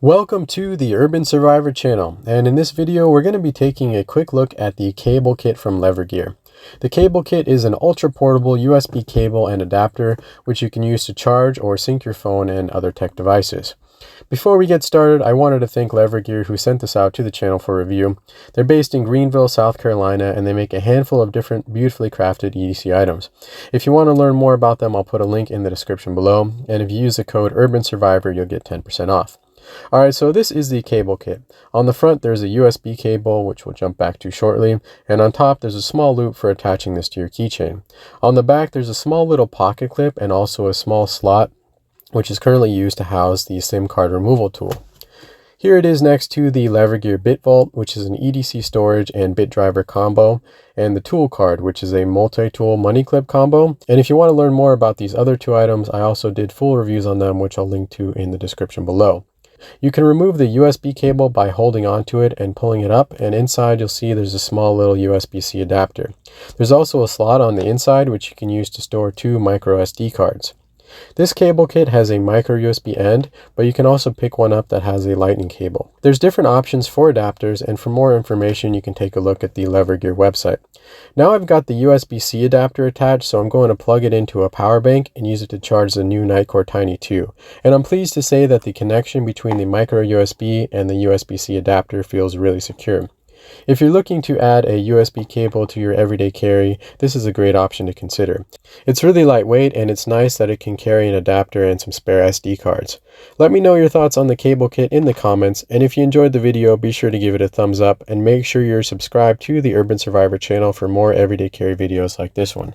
Welcome to the Urban Survivor channel, and in this video we're going to be taking a quick look at the CableKit from Levergear. The CableKit is an ultra-portable USB cable and adapter which you can use to charge or sync your phone and other tech devices. Before we get started, I wanted to thank Levergear who sent this out to the channel for review. They're based in Greenville, South Carolina, and they make a handful of different beautifully crafted EDC items. If you want to learn more about them, I'll put a link in the description below, and if you use the code URBANSURVIVOR, you'll get 10% off. Alright, so this is the CableKit. On the front there's a USB cable, which we'll jump back to shortly, and on top there's a small loop for attaching this to your keychain. On the back there's a small little pocket clip and also a small slot, which is currently used to house the SIM card removal tool. Here it is next to the Levergear BitVault, which is an EDC storage and bit driver combo, and the tool card, which is a multi-tool money clip combo. And if you want to learn more about these other two items, I also did full reviews on them, which I'll link to in the description below. You can remove the USB cable by holding onto it and pulling it up, and inside you'll see there's a small little USBC adapter. There's also a slot on the inside which you can use to store 2 micro SD cards. This CableKit has a micro USB end, but you can also pick one up that has a lightning cable. There's different options for adapters, and for more information you can take a look at the Levergear website. Now I've got the USBC adapter attached, so I'm going to plug it into a power bank and use it to charge the new Nitecore Tiny 2. And I'm pleased to say that the connection between the micro USB and the USBC adapter feels really secure. If you're looking to add a USB cable to your everyday carry, this is a great option to consider. It's really lightweight, and it's nice that it can carry an adapter and some spare SD cards. Let me know your thoughts on the CableKit in the comments, and if you enjoyed the video, be sure to give it a thumbs up and make sure you're subscribed to the Urban Survivor channel for more everyday carry videos like this one.